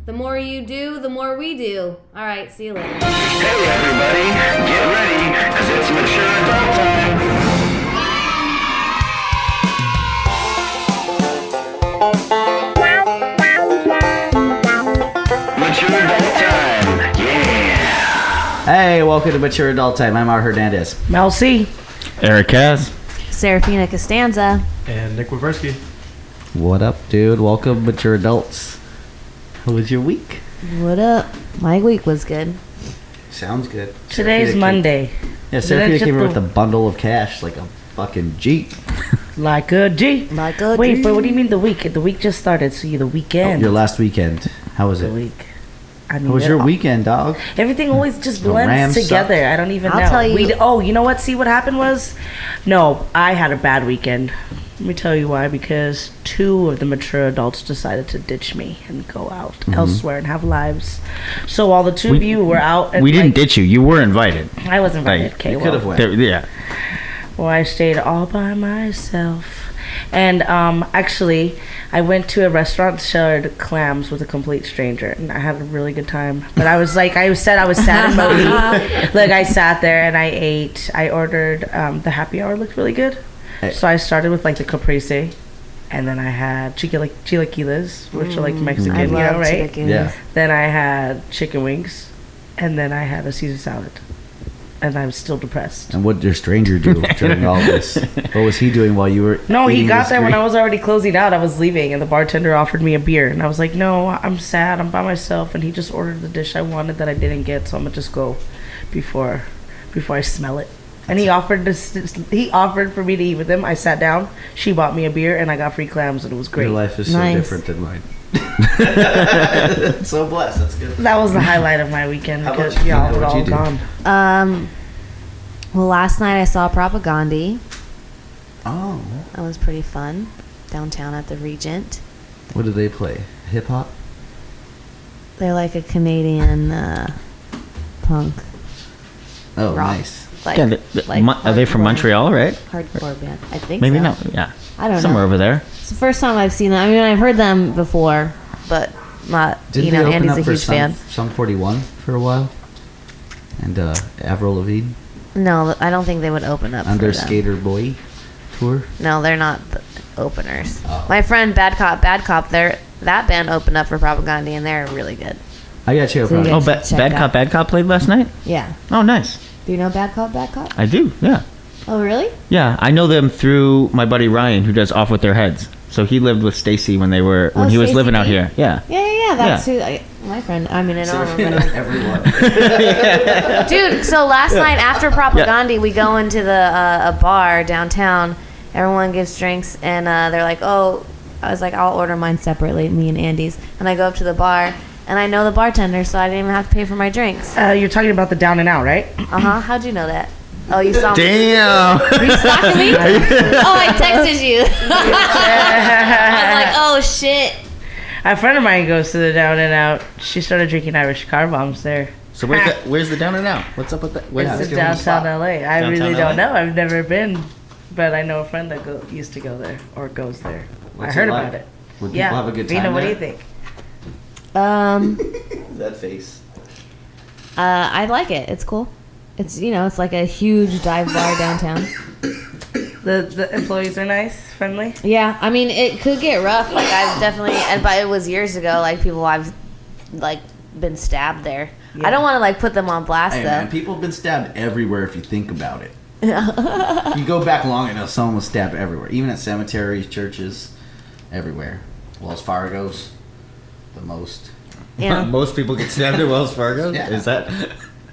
The more you do, the more we do. All right, see you later. Hey everybody, get ready, cause it's mature adult time. Mature adult time, yeah. Hey, welcome to Mature Adult Time. I'm Art Hernandez. Mel C. Eric Kaz. Serafina Costanza. And Nick Waversky. What up, dude? Welcome, Mature Adults. How was your week? What up? My week was good. Sounds good. Today's Monday. Yeah, Serafina came here with a bundle of cash like a fucking Jeep. Like a G. Like a Wait, G. but what do you mean the week? The week just started, so the weekend. Your last weekend. How was The it? week. I mean, How was your weekend, dog? Everything always just The blends Rams together. suck. I don't even I'll know. tell you- Oh, you know what? See, what happened was, no, I had a bad weekend. Let me tell you why. Because two of the mature adults decided to ditch me and go out elsewhere and have lives. So while the two of you were out, and We didn't ditch you. You were invited. I was invited. Like, Okay, You well, could have went. Yeah. well, I stayed all by myself. And actually, I went to a restaurant, shared clams with a complete stranger, and I had a really good time. But I was like, I said I was sad and moody. Like, I sat there and I ate. I ordered, the happy hour looked really good. Hey. So I started with, like, the caprese, and then I had chilaquiles, which are, like, Mexican, I you love know, right? chicken. Yeah. Then I had chicken wings, and then I had a Caesar salad. And I'm still depressed. And what did your stranger do during all this? What was he doing while you were No, he eating got this there when great- I was already closing out. I was leaving, and the bartender offered me a beer. And I was like, no, I'm sad. I'm by myself. And he just ordered the dish I wanted that I didn't get, so I'm going to just go before I smell it. And he offered for me to eat with him. I sat down. She bought me a beer, and I got free clams, and it was great. Your life is so Nice. different than mine. So blessed. That's good. That was the highlight of my weekend How about because you? y'all were What'd all you do? gone. Well, last night I saw Propaganda. Oh. That was pretty fun. Downtown at the Regent. What do they play? Hip hop? They're like a Canadian punk. Oh, rock. nice. Like, Yeah, are they from hardcore- Montreal, right? Hardcore band. I think Maybe so. not. Yeah. I don't Somewhere know. over there. It's the first time I've seen them. I mean, I've heard them before, but not, Didn't they open Andy's up a for huge fan. Sum 41 for a while? And Avril Lavigne No, I don't think they would open up on for their them. Skater Boy tour? No, they're not the openers. Oh. My friend Bad Cop, that band opened up for Propaganda, and they're really good. I got you. So you Oh, guys should check Bad Cop played last night? Yeah. Oh, nice. Do you know Bad Cop, Bad Cop? I do, yeah. Oh, really? Yeah, I know them through my buddy Ryan, who does Off With Their Heads. So he lived with Stacy when he was Stacey living out B? here. Yeah. Yeah. That's who. My friend. I mean, I don't remember. Everyone. Dude, so last night after Propaganda, we go into a bar downtown. Everyone gives drinks, and they're like, "Oh," I was like, "I'll order mine separately, me and Andy's." And I go up to the bar, and I know the bartender, so I didn't even have to pay for my drinks. You're talking about the Down and Out, right? How'd you know that? Oh, you saw me. Damn. Were you stalking me? Oh, I texted you. I was like, "Oh shit." A friend of mine goes to the Down and Out. She started drinking Irish car bombs there. So where's the Down and Out? What's up with that? Yeah, It's let's in give 'em a spot. downtown LA. I Downtown really LA? don't know. I've never been, but I know a friend that used to go there or goes there. What's I heard it like? about it. Would Yeah, people have a good time Vina, what do there? you think? That face. I like it. It's cool. It's it's like a huge dive bar downtown. The employees are nice, friendly. Yeah, I mean it could get rough. Like I've definitely, but it was years ago. Like people I've like been stabbed there. Yeah. I don't want to like put them on blast Hey though. man, people have been stabbed everywhere if you think about it. You go back long enough, someone was stabbed everywhere. Even at cemeteries, churches, everywhere. Wells Fargo's the most. Yeah. Most people get stabbed at Wells Fargo? Yeah. Is that?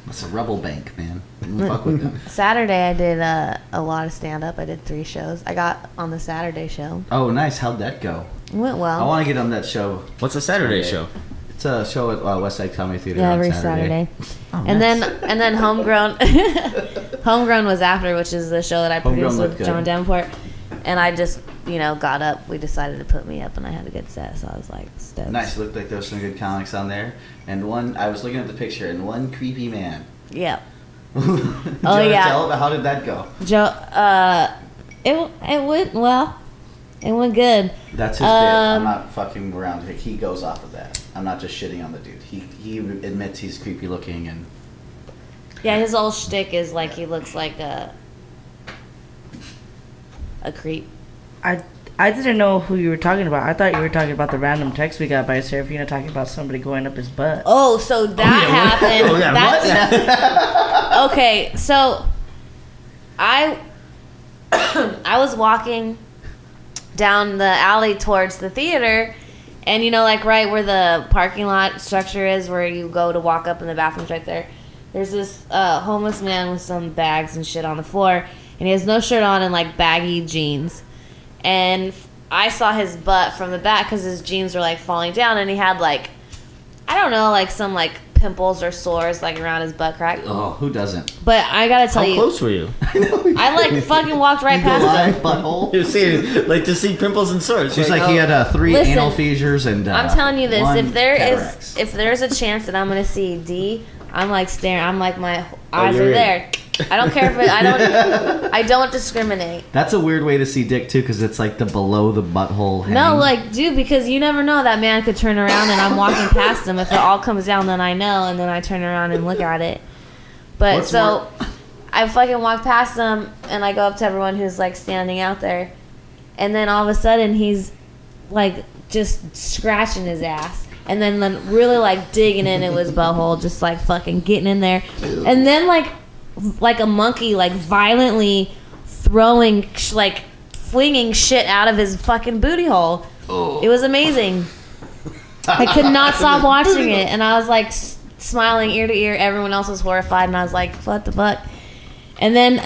It's a rebel bank, man. Don't fuck with them. Saturday I did a lot of stand up. I did 3 shows. I got on the Saturday show. Oh, nice. How'd that go? It went I well. want to get on that show. What's a Saturday Okay. show? It's a show at Westside Comedy Theater Yeah, on every Saturday. Oh, and nice. then Homegrown Homegrown was after, which is the show that I Homegrown produced looked with good. John Davenport. And I just, got up. We decided to put me up, and I had a good set, so I was like stoked. Nice. It looked like there was some good comics on there. And I was looking at the picture, and one creepy man. Yeah. Do you Oh, wanna yeah. tell how did that go? Joe, it went well. It went good. That's his bit. I'm not fucking around. He goes off of that. I'm not just shitting on the dude. He admits he's creepy looking and. Yeah, his whole shtick is like he looks like a creep. I didn't know who you were talking about. I thought you were talking about the random text we got by Serafina talking about somebody going up his butt. Oh, so that happened. That's, okay, so I was walking down the alley towards the theater, and you know, like right where the parking lot structure is, where you go to walk up and the bathroom's right there. There's this homeless man with some bags and shit on the floor, and he has no shirt on and like baggy jeans. And I saw his butt from the back because his jeans were like falling down, and he had like, I don't know, like some like pimples or sores like around his butt crack. Oh, who doesn't? But I gotta tell How you, close were you? I like fucking walked right past him. Butthole. You see, like to see pimples and sores. She's like he had 3 Listen, anal fissures and. I'm telling you this: 1 if cataracts. if there's a chance that I'm gonna see D, I'm like staring. I'm like my eyes you're are in. there. I don't care if I don't discriminate. That's a weird way to see dick too, because it's like the below the butthole. Hang. No, like, dude, because you never know, that man could turn around and I'm walking past him. If it all comes down, then I know, and then I turn around and look at it. But What's so more- I fucking walk past him and I go up to everyone who's like standing out there, and then all of a sudden he's like just scratching his ass. And then really like digging into his butthole, just like fucking getting in there. And then like a monkey, like violently throwing, like flinging shit out of his fucking booty hole. Oh. It was amazing. I could not stop watching it, and I was like smiling ear to ear. Everyone else was horrified, and I was like, "What the fuck?" And then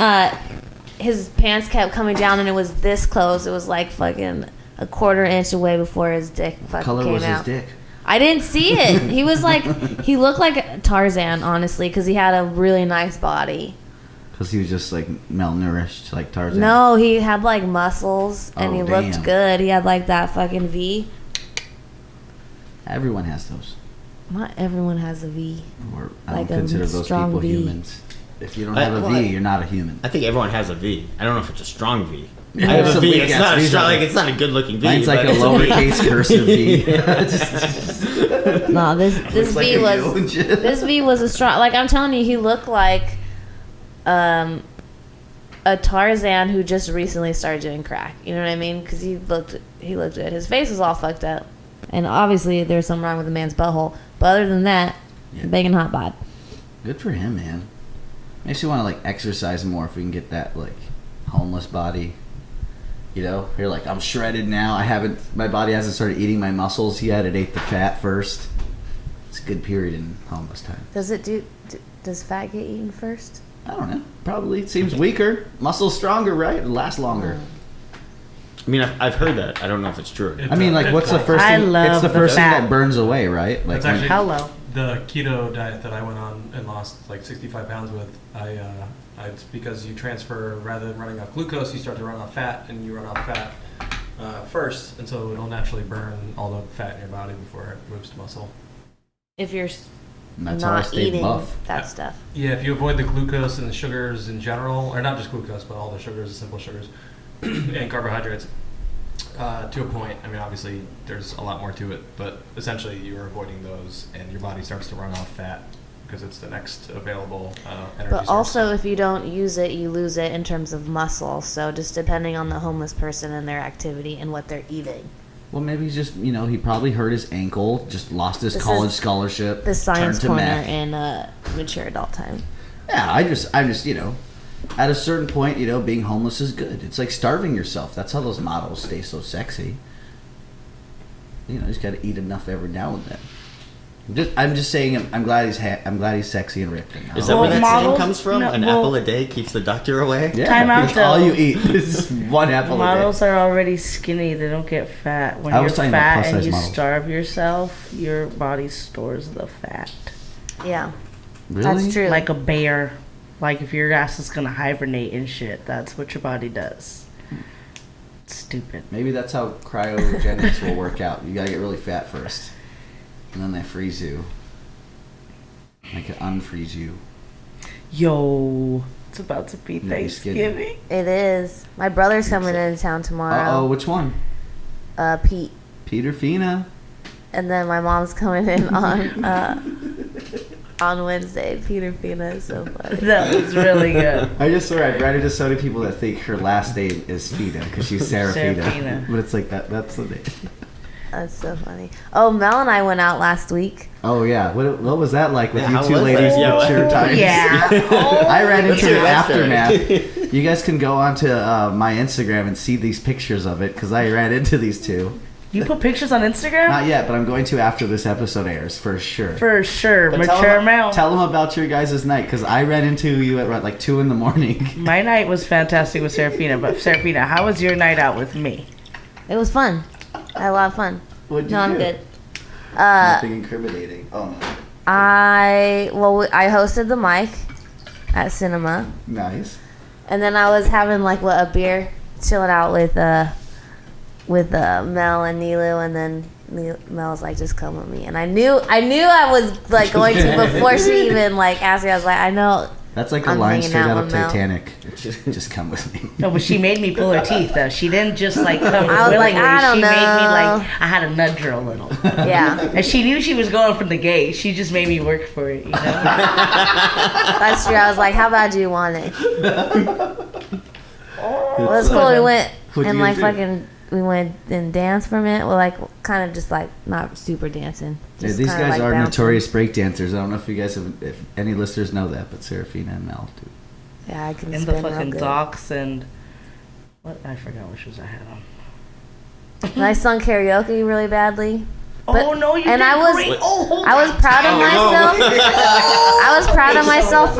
his pants kept coming down, and it was this close. It was like fucking a quarter inch away before his dick fucking color came was out. his dick? I didn't see it. He was like, he looked like Tarzan, honestly, because he had a really nice body. Because he was just like malnourished, like Tarzan. No, he had like muscles, and Oh, he damn. looked good. He had like that fucking V. Everyone has those. Not everyone has a V. Or I Like don't a consider those strong people V. humans. If you don't have a well, V, you're not a human. I think everyone has a V. I don't know if it's a strong V. Yeah, I have it's a a V. weak It's ass not a V. strong. Like it's not a good looking V. Mine's like but a it's lowercase cursive V. No, this Looks like V a was U and shit. this V was a strong. Like I'm telling you, he looked like a Tarzan who just recently started doing crack. You know what I mean? Because he looked good. His face was all fucked up, and obviously there's something wrong with the man's butthole. But other than that, Yeah. banging hot bod. Good for him, man. Makes you want to like exercise more if we can get that like homeless body. You know, you're like, I'm shredded now. My body hasn't started eating my muscles yet. It ate the fat first. It's a good period in homeless time. Does fat get eaten first? I don't know. Probably it seems weaker. Muscles stronger, right? It lasts longer. I mean, I've heard that. I don't know if it's true. I mean, like, what's the first I thing? love It's the the first thing fat. that burns away, right? Like, That's actually Hello. the keto diet that I went on and lost like 65 pounds with. It's because you transfer, rather than running off glucose, you start to run off fat, and you run off fat first, and so it'll naturally burn all the fat in your body before it moves to muscle. If you're and that's how I not stayed eating buff. that stuff. Yeah, if you avoid the glucose and the sugars in general, or not just glucose, but all the sugars, the simple sugars, and carbohydrates, to a point. I mean, obviously, there's a lot more to it, but essentially, you're avoiding those, and your body starts to run off fat because it's the next available energy But source. also, if you don't use it, you lose it in terms of muscle. So just depending on the homeless person and their activity and what they're eating. Well, maybe he's just, he probably hurt his ankle, just lost his This college is scholarship, The science turned to corner meth. in mature adult time. Yeah, I'm just, at a certain point, being homeless is good. It's like starving yourself. That's how those models stay so sexy. You just got to eat enough every now and then. I'm just saying. I'm glad he's sexy and ripped. Is that where Well, that saying models- comes from? no, An well- apple a day keeps the doctor away? Yeah, Time out, it's all though. you eat is one apple Models a day. are already skinny. They don't get fat. When I you're was talking about fat plus and size you models. starve yourself, your body stores the fat. Yeah, Really? that's true. Like a bear. Like if your ass is gonna hibernate and shit, that's what your body does. It's stupid. Maybe that's how cryogenics will work out. You gotta get really fat first, and then they freeze you. They can unfreeze you. Yo, it's about to be Yeah, he's skinny. Thanksgiving. It is. My brother's coming into town Uh oh, tomorrow. which one? Pete. Peter Fina. and then my mom's coming in on Wednesday. Peter Fina is so funny. That was really good. I just swear I've ran into so many people that think her last name is Fina because she's Serafina. Serafina. But it's like that's the name. That's so funny. Oh, Mel and I went out last week. Oh yeah, what was that like with Yeah, you how two was ladies that? in shirt times? Yeah. I ran Let's into hear the that story. aftermath. You guys can go onto my Instagram and see these pictures of it because I ran into these two. You put pictures on Instagram? Not yet, but I'm going to after this episode airs for sure. For sure. But Mature Mel. Tell them about your guys' night because I ran into you at like 2 a.m. My night was fantastic with Serafina, but Serafina, how was your night out with me? It was fun. I had a lot of fun. What'd you No, I'm do? good. Nothing incriminating. Oh no. I hosted the mic at Cinema, Nice. and then I was having like a beer, chilling out with Mel and Nilu, and then Mel was like, "Just come with me," and I knew I was like going to before she even like asked me. I was like, "I know." That's like a I'm line hanging straight out out of with Mel. Titanic. Just come with me. No, but she made me pull her teeth, though. She didn't just, like, come I was like, willingly. I don't She made me, know. like, I had to nudge her a little. Yeah, And she knew she was going from the gate. She just made me work for it, you know? that's true. I was like, "How bad do you want it?" Well, it's cool. We went What'd and you like do? fucking. We went and danced for a minute. Well, like kind of just like not super dancing. Yeah, Just these kinda, guys like, are bouncing. notorious breakdancers. I don't know if you guys if any listeners know that, but Serafina and Mel do. Yeah, I can In spin the real fucking good. docks and... What? I forgot what shoes I had on. And I sung karaoke really badly. But- Oh, no, you and did I was- great. Oh, hold I was on. proud of myself. I was proud of Okay, so- myself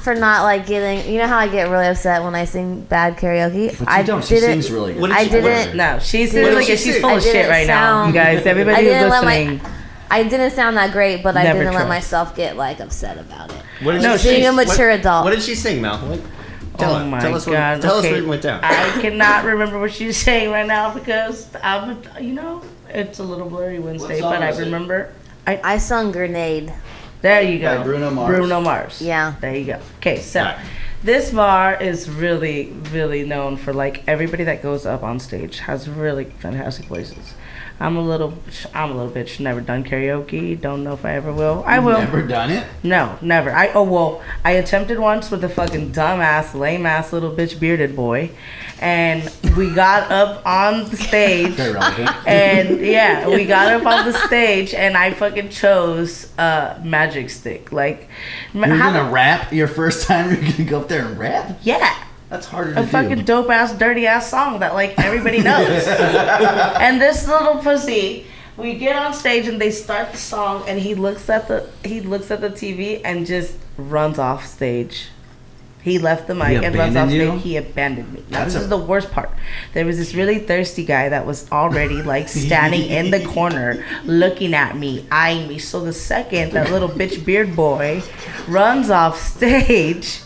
for not like getting. You know how I get really upset when I sing bad karaoke. But I you don't. She didn't. sings really good. What did I she- didn't. No, she's Dude, really what good. did She's she full say? of I shit didn't right now, sound- you guys. Everybody I who's didn't let listening. I didn't sound that great, but I Never didn't let trust. myself get like upset about it. What did No, she she's Being a sing? mature adult. What did she sing, Mel? Tell Oh her. my Tell us god! Tell okay. us what went down. I cannot remember what she's saying right now because I'm, it's a little blurry Wednesday, song but I was it? remember. I sung Grenade. There you go. By Bruno Mars. Bruno Mars. Yeah. There you go. Okay, so Alright. this bar is really, really known for like everybody that goes up on stage has really fantastic voices. I'm a little bitch. Never done karaoke. Don't know if I ever will. I will. Never done it. No, never. I attempted once with a fucking dumbass, lame ass little bitch bearded boy, and we got up on the stage. Very relevant. And yeah, we got up on the stage, and I fucking chose Magic Stick. Like, You're gonna rap your first time. You're gonna go up there and rap. yeah. That's harder to A do. fucking dope ass, dirty ass song that like everybody knows. And this little pussy, we get on stage and they start the song, and he looks at the TV and just runs off stage. He left the mic and runs off abandoned you? stage. He abandoned me. Now, That's this is the worst part. There was this really thirsty guy that was already like standing in the corner looking at me, eyeing me. So the second that little bitch beard boy runs off stage,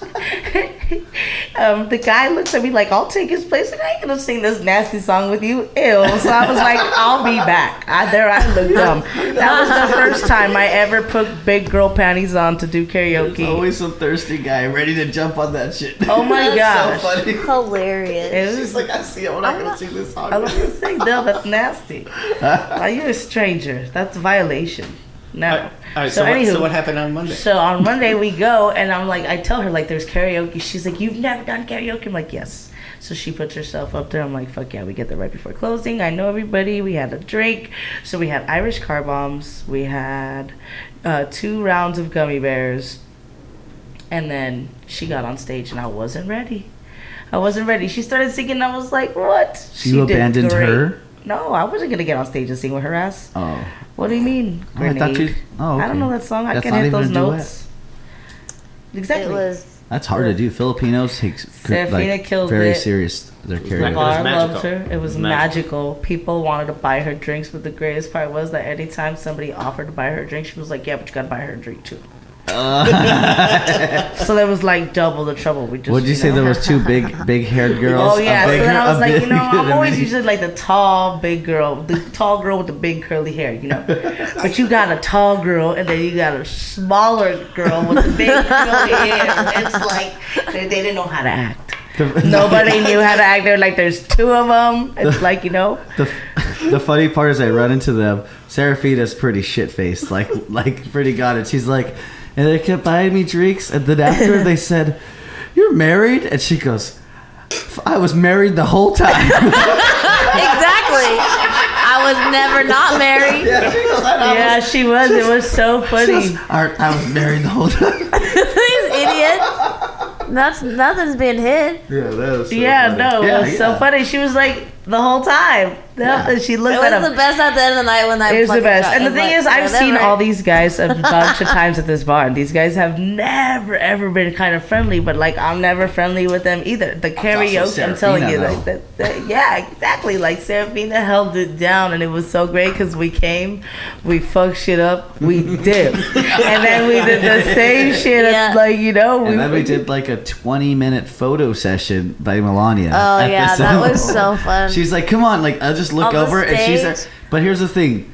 the guy looks at me like, I'll take his place. And I ain't gonna sing this nasty song with you. Ew. So I was like, I'll be back. I looked dumb. That was the first time I ever put big girl panties on to do karaoke. There's always some thirsty guy ready to jump on that shit. Oh my That's gosh. so funny. Hilarious. It She's was like, I see. I'm not gonna sing this song. I was gonna say, no, that's nasty. Are you a stranger? That's violation. No. All right. So anywho, What happened on Monday? so on Monday we go, and I'm like, I tell her like, there's karaoke. She's like, you've never done karaoke? I'm like, yes. So she puts herself up there. I'm like, fuck yeah, we get there right before closing. I know everybody. We had a drink. So we had Irish car bombs. We had 2 rounds of gummy bears. And then she got on stage, and I wasn't ready. She started singing, and I was like, what? So you She did abandoned great. her? No, I wasn't going to get on stage and sing with her ass. Oh. What do you mean? Oh, I thought Grenade? you. Oh, okay. I don't know that song. I That's can not hit even those a duet. notes. Exactly. It was. That's hard to do. Filipinos take Serafina killed very it. serious their like- karaoke. Bar It was loved magical. her. It was magical. People wanted to buy her drinks, but the greatest part was that anytime somebody offered to buy her a drink, she was like, yeah, but you gotta buy her a drink too. So there was like double the trouble. We just, What'd you say? know. There was 2 big haired girls. Oh yeah, A so big, then I was a like, big, you know, I'm and a always mini. usually like the tall big girl, the tall girl with the big curly hair, you know. But you got a tall girl, and then you got a smaller girl with the big curly hair. It's like they didn't know how to act. Nobody knew how to act. They're like, there's two of them. It's like, you know. The funny part is I run into them. Serafina's pretty shit-faced, like pretty got it. She's like, and they kept buying me drinks, and then after they said, "You're married?" And she goes, "I was married the whole time." Exactly. I was never not married. Yeah, She was. It was so funny. I was married the whole time. These idiots. Nothing's been hid. Yeah, that was so Yeah, funny. no, it was so funny. She was like the whole time. Yeah. And she looked It at was him. the best at the end of the night when I It was the fucking best. shot. And the I'm thing like, is, I've seen whatever. all these guys a bunch of times at this bar, and these guys have never ever been kind of friendly. But like, I'm never friendly with them either. The karaoke, I'm telling you, like yeah, exactly. Like Serafina held it down, and it was so great because we came, we fucked shit up, we dipped, and then we did the same shit. Yeah. Like, you know, And then we did like a 20-minute photo session by Melania. Oh at yeah, the that cinema. was so fun. She's like, "Come on!" Like, I'll just look On the over, and she's stage. like, but here's the thing.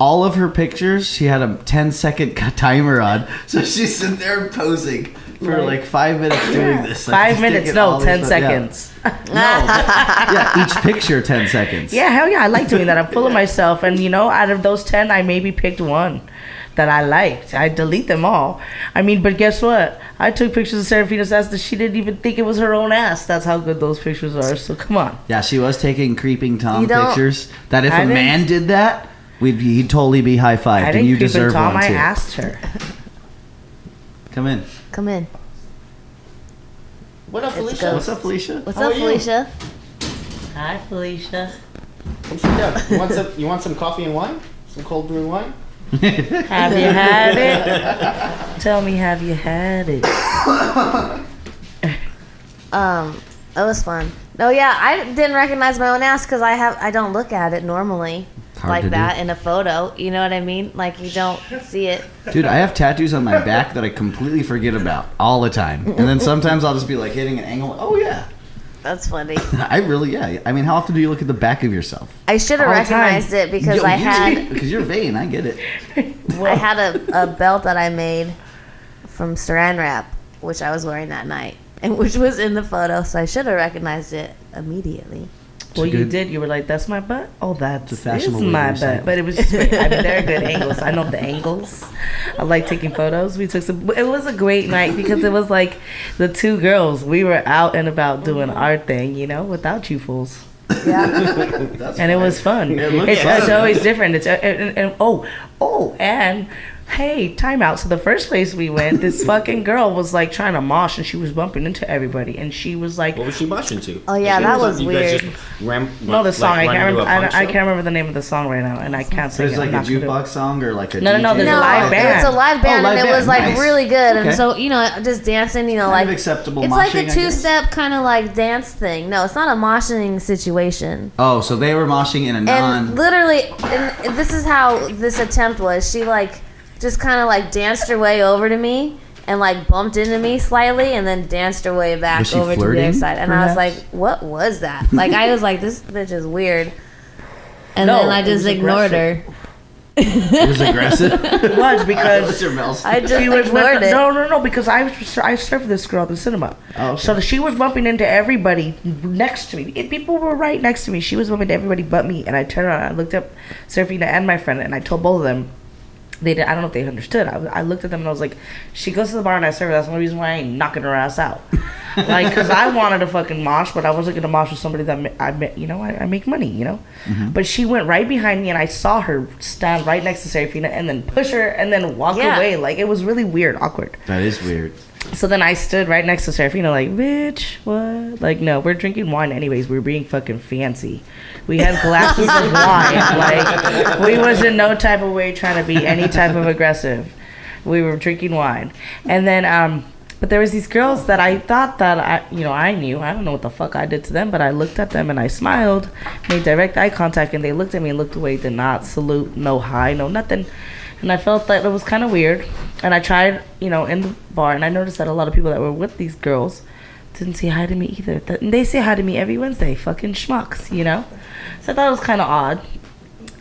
All of her pictures, she had a 10-second timer on, so she's sitting there posing for like 5 minutes doing this. Like, 5 just minutes, taking no, all these 10 photos. Yeah. seconds. Yeah, each picture 10 seconds. Yeah, hell yeah, I like doing that. I'm full of myself, and you know, out of those 10, I maybe picked one that I liked. I delete them all. I mean, but guess what? I took pictures of Serafina's ass that she didn't even think it was her own ass. That's how good those pictures are. So come on. Yeah, she was taking creeping Tom You don't- pictures. That if I a didn't- man did that, he'd totally be high I fived, and didn't you creep in deserve Tom. one I too. asked her. Come in. Come in. What up, It's Felicia? What's up, Felicia? What's How up, are you? Felicia? Hi, Felicia. Come sit down. You want some coffee and wine? Some cold brew wine? Have you had it? Tell me, have you had it? It was fun. No, yeah, I didn't recognize my own ass because I don't look at it normally Hard like to that do. in a photo. You know what I mean? Like you don't see it. Dude, I have tattoos on my back that I completely forget about all the time. And then sometimes I'll just be like hitting an angle. Oh, yeah. That's funny. I really, yeah. I mean, how often do you look at the back of yourself? I should have All the time. recognized it because Yo, I you had do, because you're vain. I get it. I had a belt that I made from Saran wrap, which I was wearing that night, and which was in the photo. So I should have recognized it immediately. Well, you good- did. You were like, "That's my butt." Oh, that's a fashionable is my way to butt. recycle. But it was just great. I mean, there are good angles. I know the angles. I like taking photos. We took some. It was a great night because it was like the two girls. We were out and about doing our thing, you know, without you fools. And it was fun. It looked It's fun. always different. It's and hey, time out. So the first place we went, this fucking girl was like trying to mosh, and she was bumping into everybody, and she was like, What was she moshing to? Oh, yeah, that was you weird. Guys just ram, no, the song. like, I run can't into a remember. punk I show? can't remember the name of the song right now, and I can't sing There's it. like I'm a not gonna do it. jukebox song or like a No, DJ? there's a No, live band. it's a live band, live and it was band, like nice. really good. Okay. And so just dancing, you know, Kind of like acceptable it's like moshing, I a guess. two-step kind of like dance thing. No, it's not a moshing situation. Oh, so they were moshing in a And non... literally, and this is how this attempt was. She like just kind of like danced her way over to me and like bumped into me slightly, and then danced her way back Was she over to the flirting, other side. And I was like, perhaps? "What was that?" Like I was like, "This bitch is weird," and No, then I it just was ignored her. It was aggressive. It was because Mr. Mel C. I just she was ignored it. no, because I served this girl at the cinema. Oh, okay. So she was bumping into everybody next to me. People were right next to me. She was bumping into everybody but me. And I turned around, I looked up Serafina and my friend, and I told both of them. They did. I don't know if they understood. I looked at them and I was like, "She goes to the bar and I serve her. That's the only reason why I ain't knocking her ass out." Like, because I wanted to fucking mosh, but I wasn't gonna mosh with somebody that I met. You know, I make money. You know. But she went right behind me and I saw her stand right next to Serafina and then push her and then walk Yeah. away. Like, it was really weird, awkward. That is weird. So then I stood right next to Serafina like, "Bitch, what?" Like, no, we're drinking wine anyways. We were being fucking fancy. We had glasses of wine. Like, we was in no type of way trying to be any type of aggressive. We were drinking wine. And then, but there was these girls that I thought that I knew. I don't know what the fuck I did to them, but I looked at them and I smiled, made direct eye contact, and they looked at me and looked away, did not salute, no hi, no nothing. And I felt that it was kind of weird. And I tried, in the bar, and I noticed that a lot of people that were with these girls didn't say hi to me either. And they say hi to me every Wednesday, fucking schmucks, So I thought it was kind of odd.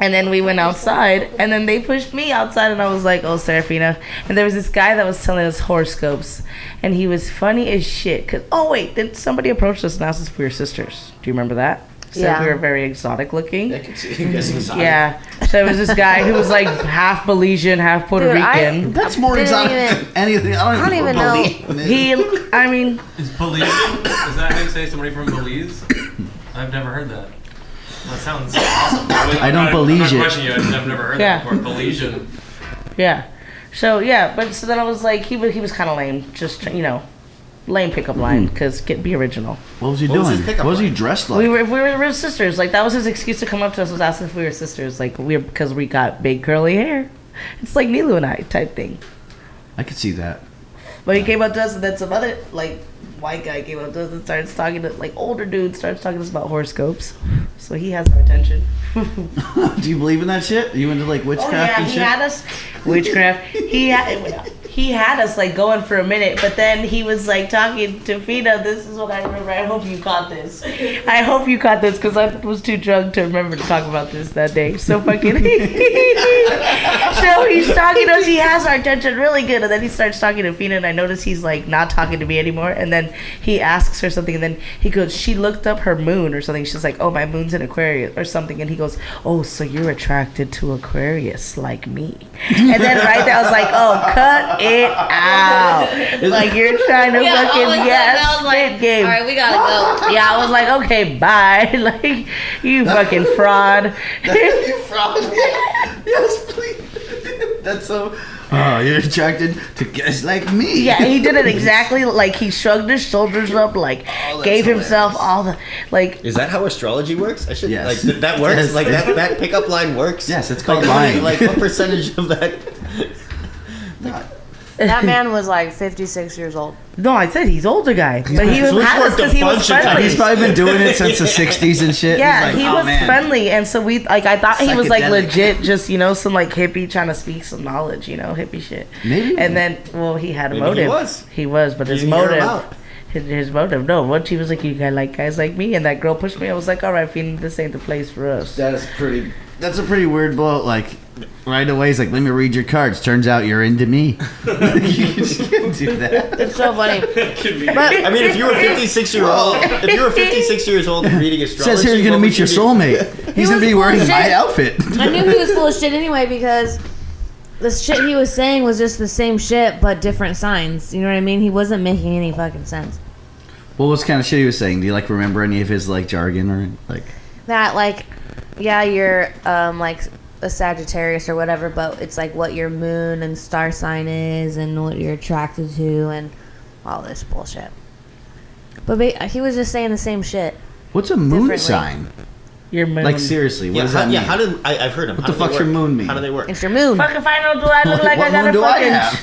And then we went outside, and then they pushed me outside, and I was like, oh, Serafina. And there was this guy that was telling us horoscopes, and he was funny as shit. Cause, oh, wait, then somebody approached us and asked us if we were sisters. Do you remember that? Said Yeah. we were very exotic looking. I can see you guys exotic. Yeah. So it was this guy who was like half Belizean, half Puerto Dude, Rican. That's more Didn't exotic even- than anything. I don't even know. know. Is Belize? Is that how you say somebody from Belize? I've never heard that. That sounds awesome. I don't believe I'm it. not questioning you. I've never heard Yeah. that before. Belizean. Yeah. So yeah, but so then I was like, he was kind of lame, just lame pickup line, because be original. What was he What was doing? his pickup What was he line? dressed like? We were sisters. Like that was his excuse to come up to us, was asking if we were sisters. Like because we got big curly hair. It's like Nilu and I type thing. I could see that. But he came up to us, and then some other like white guy came up to us and started talking to like older dude started talking to us about horoscopes. So he has our attention. Do you believe in that shit? Are you into like witchcraft Oh yeah, and he shit? had us witchcraft. He had us like going for a minute, but then he was like talking to Fina. This is what I remember. I hope you caught this. I hope you caught this because I was too drunk to remember to talk about this that day. So fucking. So he's talking to us. He has our attention really good, and then he starts talking to Fina, and I notice he's like not talking to me anymore. And then he asks her something, and then he goes, "She looked up her moon or something." She's like, "Oh, my moon's in Aquarius or something," and he goes, "Oh, so you're attracted to Aquarius like me?" And then right there, I was like, "Oh, cut it out! Like you're trying to fucking spit game." All right, we gotta go. Yeah, I was like, "Okay, bye." Like you fucking fraud. You fraud. Yes, please. That's so. Oh, you're attracted to guys like me. Yeah, he did it exactly like he shrugged his shoulders up, like that's gave himself hilarious. all the like. Is that how astrology works? I should Yes. like that works. Yes. Like that pickup line works. Yes, it's called like, lying. Like what percentage of that? That man was like 56 years old. No, I said he's older guy, but he was So it's had us worked a because he was bunch of friendly. He's probably been doing it since the '60s and shit. Yeah, He's like, he "Oh, was man." friendly, and so we like. I thought he was like Psychedelic. legit, just some like hippie trying to speak some knowledge, hippie shit. Maybe. And then, well, he had a Maybe motive. he was. He was, but his didn't hear him motive. out. His motive. No, once he was like, "You guys like guys like me," and that girl pushed me. I was like, "All right, Fiend, this ain't the place for us." That's pretty. That's a pretty weird blow. Like right away, he's like, "Let me read your cards." Turns out you're into me. You just can't do that. It's so funny. I mean, if you were 56 years old and reading It astrology, says here you're gonna what meet would your you do? soulmate. He's gonna was be full wearing of my shit. outfit. I knew he was full of shit anyway because the shit he was saying was just the same shit but different signs. You know what I mean? He wasn't making any fucking sense. What was kind of shit he was saying? Do you like remember any of his like jargon or like? That like, yeah, you're like a Sagittarius or whatever, but it's like what your moon and star sign is and what you're attracted to and all this bullshit. But he was just saying the same shit. What's a moon Differently. sign? Your moon. Like seriously, what does that mean? How did I've heard him? What How the do they fuck's your work? moon mean? How do they work? It's your moon. Fuck if I know. Do I look like What I got moon a do I fucking? have?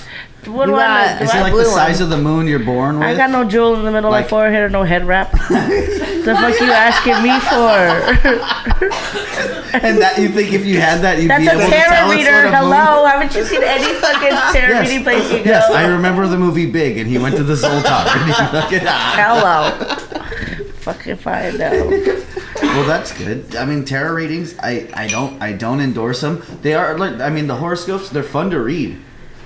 What You do I got- look? Do Is it I like blue the size one. of the moon you're born with? I got no jewel in the middle of Like- my forehead or no head wrap. The fuck you asking me for? And that you think if you had that, you'd That's be a able to tarot tell us reader. what a moon- Hello, haven't you seen any fucking tarot Yes. reading place you go? Yes, I remember the movie Big, and he went to the Zoltar. And he fucking, Hello. Fuck if I know. well, that's good. I mean, tarot readings, I don't endorse them. They are, like, I mean, the horoscopes, they're fun to read,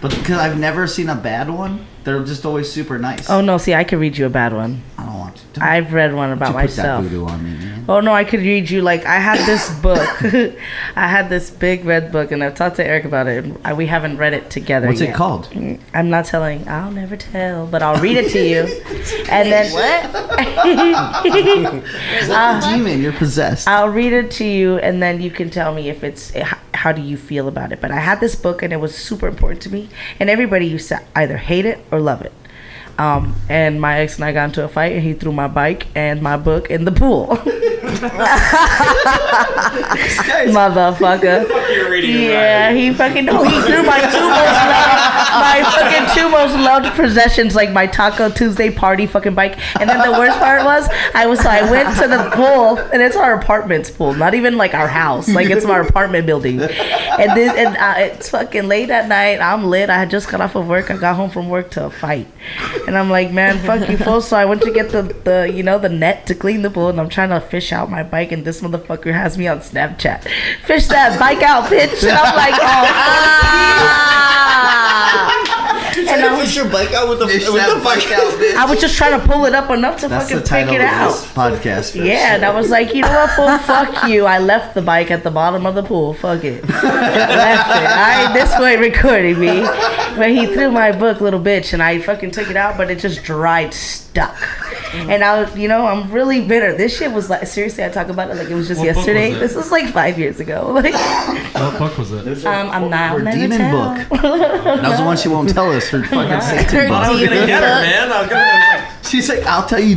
but because I've never seen a bad one, they're just always super nice. Oh no, see, I could read you a bad one. I don't want to. Don't I've read one about you put myself. that voodoo on me, man. Oh no, I could read you like I had this book. I had this big red book, and I've talked to Eric about it. And we haven't read it together. What's yet. it called? I'm not telling. I'll never tell, but I'll read it to you. And then Demon, you're possessed. I'll read it to you, and then you can tell me if it's how do you feel about it. But I had this book, and it was super important to me. And everybody used to either hate it or love it. And my ex and I got into a fight, and he threw my bike and my book in the pool. Motherfucker. You're reading it Yeah, right. he fucking no. He threw my two most loved possessions, like my Taco Tuesday party fucking bike. And then the worst part was, I went to the pool, and it's our apartment's pool, not even like our house, like it's our apartment building. And it's fucking late at night. I'm lit. I had just got off of work. I got home from work to a fight, and I'm like, man, fuck you, fool. So I went to get the net to clean the pool, and I'm trying to fish out out my bike, and this motherfucker has me on Snapchat. Fish that bike out, bitch. And I'm like, And I fish your bike out with the bike out, bitch. I was just trying to pull it up enough to That's the fucking pick title it of out. this podcast. Yeah, and I was like, you know what, fool? Fuck you. I left the bike at the bottom of the pool. Fuck it. Left it. I ain't this way recording me. But he threw my book, little bitch, and I fucking took it out, but it just dried stuck. And I was, I'm really bitter. This shit was like, seriously, I talk about it like it was just What book yesterday. was it? This was like 5 years ago. Like, What book was it? I'm not. Her never demon tell. book. That was the one she won't tell us. Her fucking Satan Her book. I was gonna demon get her, book. man. I was like, She's like, I'll tell you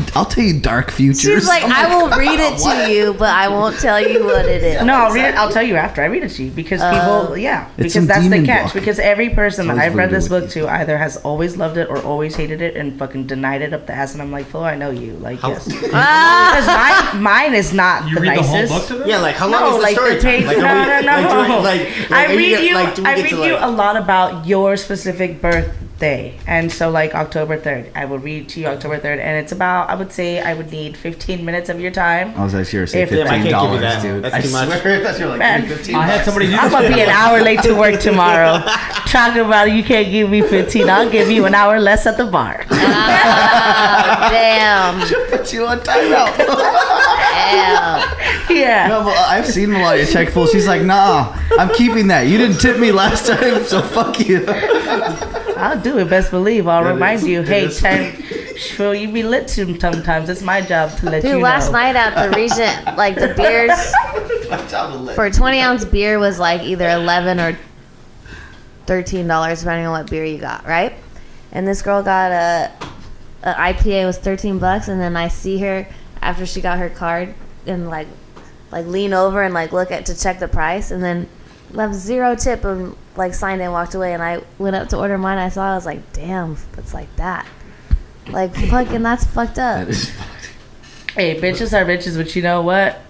dark futures. She's like, I'm I will read it to you, but I won't tell you what it is. No, I'll read it. I'll tell you after I read it to you because people, It's because some that's the demon catch. book. Because every person that Always I've read voodoo this with book to either has always loved it or always hated it and fucking denied it up the ass. And I'm like, Flo, I know you. Like, yes. Because mine is not you the read the whole nicest. book to them? Yeah, like how long No, is the like story the time? page. Like, No. I read you. do we I get read to, you like- a lot about your specific birthday, and so like October 3rd, I will read to you October 3rd, and it's about. I would say I would need 15 minutes of your time. I was actually going to say If- I can't give you $15, that. dude. That's I too much. swear, that's you're like Man, $15. I had somebody do I'm this. gonna be an hour late to work tomorrow. Talking about you can't give me 15. I'll give you an hour less at the bar. Damn. Put you on timeout. Damn. Yeah. No, but I've seen Melania check full. She's like, nah, I'm keeping that. You didn't tip me last time, so fuck you. I'll do it. Best believe. I'll That remind is- you. it Hey, is. Sure, you be lit sometimes. It's my job to let you Dude, know. last night at the Regent, like the beers for a 20-ounce beer was like either $11 or $13, depending on what beer you got, right? And this girl got a IPA was $13, and then I see her after she got her card and like lean over and like look at to check the price, and then left 0 tip and like signed it and walked away. And I went up to order mine. I saw, I was like, damn, it's like that. Like fucking, that's fucked up. That is fucked. Hey, bitches are bitches, but you know what?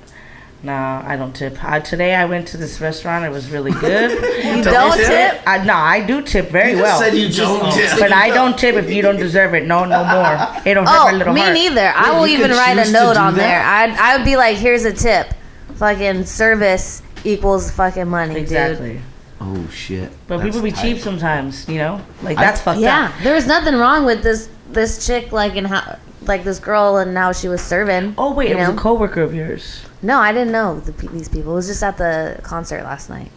No, I don't tip. Today I went to this restaurant. It was really good. You don't tip? I do tip very well. Said you don't tip. But I don't tip if you don't deserve it. No more. It don't hurt my Oh, little me heart. neither. I Wait, will you even could write a choose to note do on there. that? I would be like, here's a tip. Fucking service equals fucking money, Exactly. dude. Oh, shit. But That's people be tight. cheap sometimes, you know? Like, that's fucked Yeah, up. there was nothing wrong with this chick, like, and how, like this girl and how she was serving. Oh, wait, you it was know? a coworker of yours. No, I didn't know these people. It was just at the concert last night.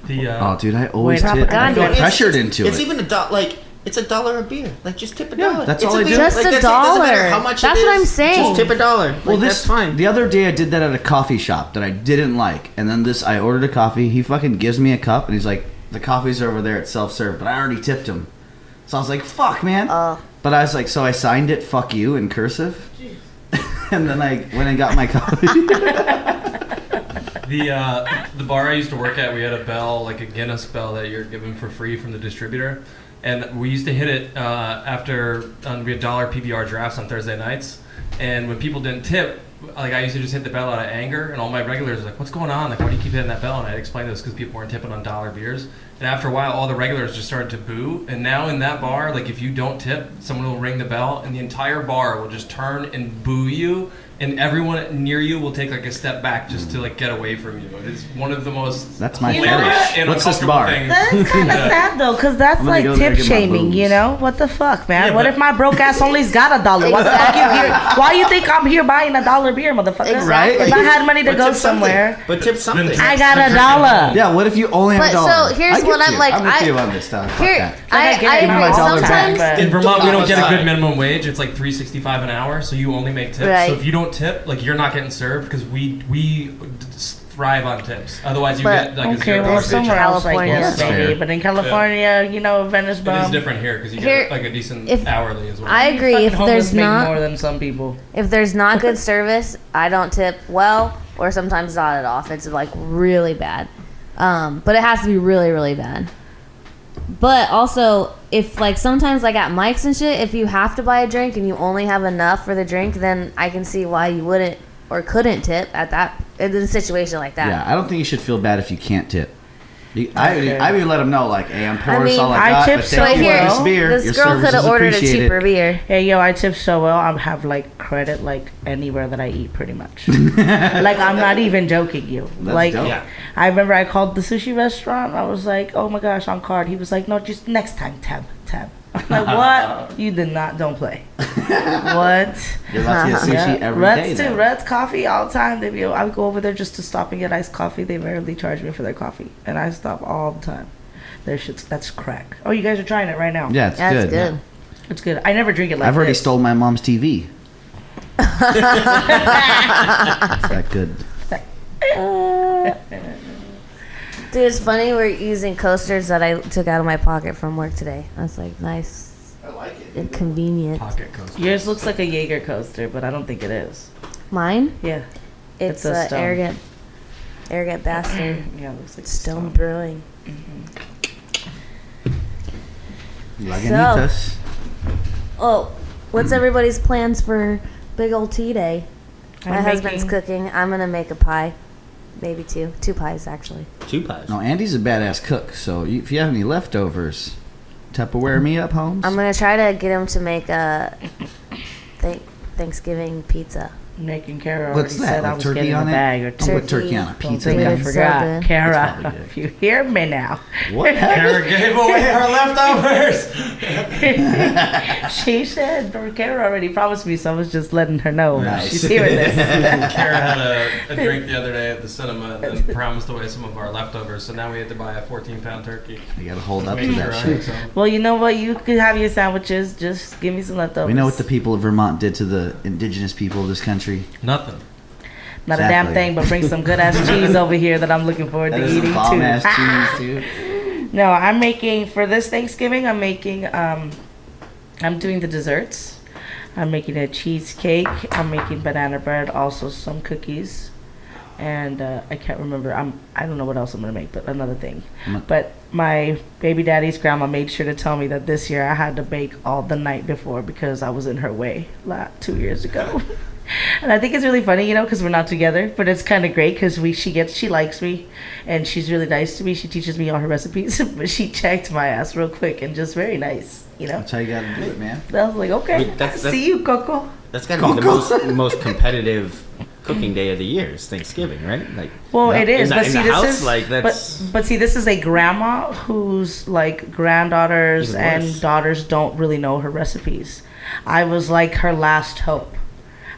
Oh, dude, I always Wait, tip. I propaganda. feel pressured into It's it. even it's $1 a beer. Like, just tip a dollar. that's It's all a I do. beer. Just like, a it doesn't matter dollar. how much That's it what I'm is, saying. Just tip $1. Like, Well, that's fine. The other day I did that at a coffee shop that I didn't like, and then I ordered a coffee. He fucking gives me a cup, and he's like, "The coffee's over there at self-serve," but I already tipped him. So I was like, "Fuck, man." But I was like, so I signed it, "Fuck you," in cursive, and then I went and got my coffee. The bar I used to work at, we had a bell, like a Guinness bell that you're given for free from the distributor, and we used to hit it after we had dollar PBR drafts on Thursday nights, and when people didn't tip, like I used to just hit the bell out of anger, and all my regulars were like, "What's going on? Like, why do you keep hitting that bell?" And I'd explain this because people weren't tipping on dollar beers, and after a while, all the regulars just started to boo, and now in that bar, like if you don't tip, someone will ring the bell, and the entire bar will just turn and boo you. And everyone near you will take like a step back just to like get away from you. It's one of the most That's my hilarious fetish. and What's this uncomfortable bar? things. That's kind of Yeah. sad though, because that's I'm gonna like go there tip and get my shaming, boobs. you know? What the fuck, man? Yeah, what but- if my broke ass only's got $1? What the fuck you here? Why you think I'm here buying $1 beer, motherfucker? Exactly. Right? If I had money to But go tip something. somewhere, But tip something. I got $1. Yeah, what if you only have But a dollar? so here's I get what I'm you. like, I'm with I- you on this stuff. Fuck Here, that. I get it in agree. my dollar Sometimes, bag, In Vermont, we don't get a Outside. good minimum wage. It's like $3.65 an hour, so you only make tips. Right. So if you don't tip, like you're not getting served because we thrive on tips. Otherwise, you But- get like a Okay, zero well, percentage. somewhere else, I California. guess, That's maybe. fair. But in California, you know, Venice It is bum. different here because you Here- get like a decent if- hourly as well. I agree. Fucking If homeless there's make not more than some people. if there's not good service, I don't tip well, or sometimes not at all. If it's like really bad, but it has to be really, really bad. But also, if like sometimes like at Mike's and shit, if you have to buy a drink and you only have enough for the drink, then I can see why you wouldn't or couldn't tip at that in a situation like that. Yeah, I don't think you should feel bad if you can't tip. I would let them know, like, hey, I'm poor, I mean, all I I got, tip but so thank you for well. this beer. This Your girl service could have is ordered a appreciated. cheaper beer. Hey, yo, I tip so well. I have like credit like anywhere that I eat, pretty much. Like, I'm not even joking you. That's Like, dope. Yeah. I remember I called the sushi restaurant. I was like, oh my gosh, on card. He was like, no, just next time, tab. I'm like, what? You did not, don't play. What? You're about to get sushi every day. Reds too. Reds coffee all the time. I would go over there just to stop and get iced coffee. They rarely charge me for their coffee, and I stop all the time. Their shit's that's crack. Oh, you guys are trying it right now. Yeah, it's That's good. good. It's good. I never drink it like I've already this. stole my mom's TV. It's that good. Dude, it's funny we're using coasters that I took out of my pocket from work today. That's like nice I like it. and convenient. Pocket coaster. Yours looks like a Jaeger coaster, but I don't think it is. Mine? Yeah. It's a stone. arrogant bastard. Yeah, it looks like Stone Brewing. Lagunitas. Oh, what's everybody's plans for Big Old Tea Day? My I'm husband's making- cooking. I'm gonna make a pie, maybe two pies actually. 2 pies. No, Andy's a badass cook, so if you have any leftovers, Tupperware me up, Holmes. I'm gonna try to get him to make a Thanksgiving pizza. Nick and Kara What's already that? said I Like was turkey getting on a it? bag or Don't two. put turkey on a Don't pizza. I do it. guy. So forgot. good. Kara, That's probably good. if you hear me now. What Kara gave away our leftovers. She said, Kara already promised me, so I was just letting her know. Nice. She's hearing this. Kara had a drink the other day at the cinema and then promised away some of our leftovers, so now we had to buy a 14-pound turkey. You gotta hold up to Make that sure I shit. had some. Well, you know what? You could have your sandwiches. Just give me some leftovers. We know what the people of Vermont did to the indigenous people of this country. Nothing. Not a damn Exactly. thing, but bring some good ass cheese over here that I'm looking forward That to is eating some bomb ass too. cheese, dude. No, I'm making for this Thanksgiving. I'm making. I'm doing the desserts. I'm making a cheesecake. I'm making banana bread. Also some cookies, and I can't remember. I don't know what else I'm gonna make, but another thing. But my baby daddy's grandma made sure to tell me that this year I had to bake all the night before because I was in her way 2 years ago. And I think it's really funny, because we're not together, but it's kind of great because she likes me and she's really nice to me. She teaches me all her recipes, but she checked my ass real quick and just very nice, That's how you gotta do it, man. I was like, okay, I mean, that's- see you, Coco. That's got to be the most competitive cooking day of the year is Thanksgiving, right? Like, Well, it is, in but the see, this house, is like, that's but see, this is a grandma whose like granddaughters Even and worse. daughters don't really know her recipes. I was like her last hope.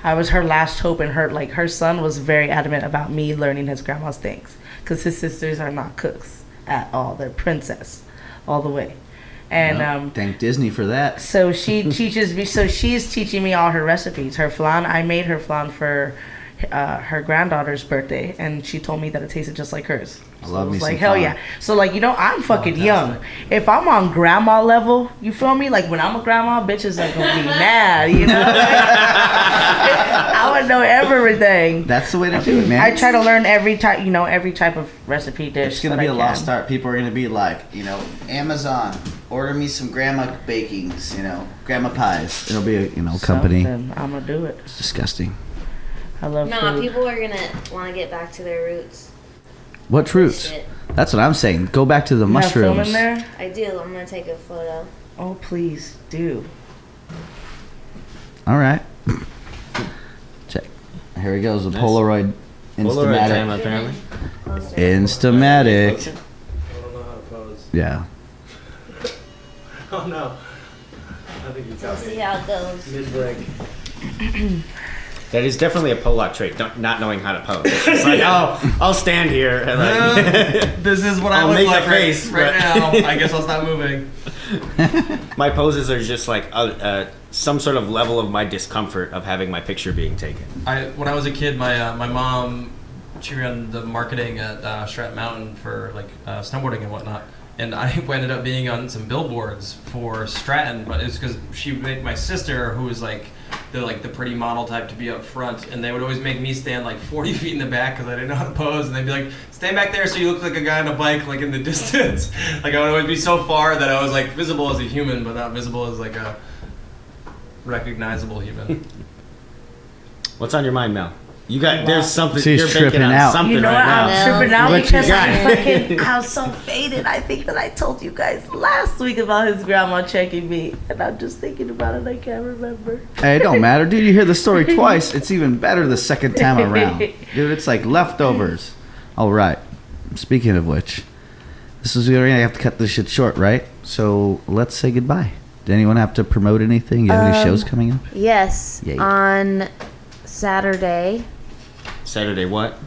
I was her last hope, and her son was very adamant about me learning his grandma's things because his sisters are not cooks at all. They're princess all the way, and Thank Disney for that. so she teaches me. So she's teaching me all her recipes. Her flan, I made her flan for her granddaughter's birthday, and she told me that it tasted just like hers. I love was me like, some hell flan. yeah. So like, I'm fucking that's young. If I'm on grandma level, you feel me? Like when I'm a grandma, bitches are gonna be mad. I would know everything. That's the way to do it, man. I try to learn every type, every type of recipe dish. It's gonna that be I a lost can. art. People are gonna be like, Amazon, order me some grandma bakings, grandma pies. It'll be a, company. Something. I'm gonna do it. It's disgusing. I love No, food. people are gonna want to get back to their roots. What roots? Shit. That's what I'm saying. Go back to the You have film mushrooms. in there? I do. I'm gonna take a photo. Oh, please do. All right. Check. Here he goes. The Nice. Polaroid Polaroid time, Instamatic. apparently. Closer. Instamatic. I don't know how to pose. Yeah. Oh no. I think you We'll see how it goes. Mid-break. That is definitely a Polak trait, not knowing how to pose. It's just like, I'll stand here. And like, This is what I I'll look make a like face, right but- now. I guess I'll stop moving. my poses are just like some sort of level of my discomfort of having my picture being taken. When I was a kid, my mom, she ran the marketing at Stratton Mountain for snowboarding and whatnot. And I ended up being on some billboards for Stratton, but it's because she made my sister, who was the pretty model type, to be up front, and they would always make me stand 40 feet in the back because I didn't know how to pose, and they'd be like, "Stand back there so you look like a guy on a bike, in the distance." I would always be so far that I was visible as a human, but not visible as a recognizable human. What's on your mind, Mel? You got there's something. She's you're tripping banking on out. something You know right what? now. I'm tripping out What you because got? I was so faded. I think that I told you guys last week about his grandma checking me, and I'm just thinking about it. I can't remember. Hey, it don't matter, dude. You hear the story twice. It's even better the second time around, dude. It's like leftovers. All right. Speaking of which, we're gonna have to cut this shit short, right? So let's say goodbye. Did anyone have to promote anything? You have any shows coming up? Yes. Yeah. On Saturday. Saturday what?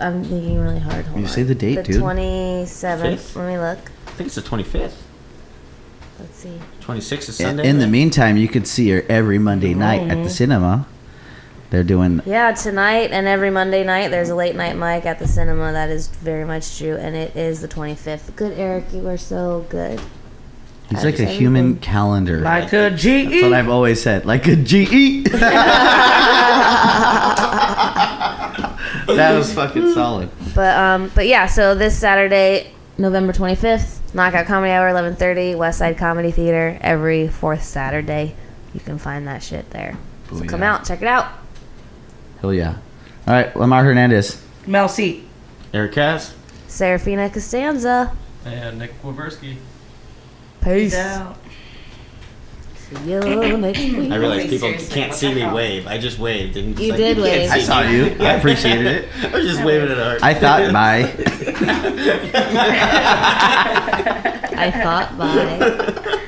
I'm thinking really hard. Hold You on. say the date, the dude. 27th. Fifth? Let me look. I think it's the 25th. Let's see. 26th is Sunday. In the meantime, you could see her every Monday night at the cinema. They're doing. Yeah, tonight and every Monday night there's a late night mic at the cinema. That is very much true, and it is the 25th. Good, Eric. You are so good. He's like a human calendar. Like a GE. That's what I've always said. Like a GE. That was fucking solid. But yeah. So this Saturday, November 25th, Knockout Comedy Hour, 11:30, Westside Comedy Theater. Every fourth Saturday, you can find that shit there. So come out, check it out. Hell yeah. All right, Lamar Hernandez. Mel C. Eric Cass. Serafina Costanza. And Nick Waversky. Peace. Out. See you next week. I realize people can't see me wave. I just waved. And it's You like, did can't wave. see I saw me. you. I appreciated it. I was just waving at Art. I thought bye. I thought bye.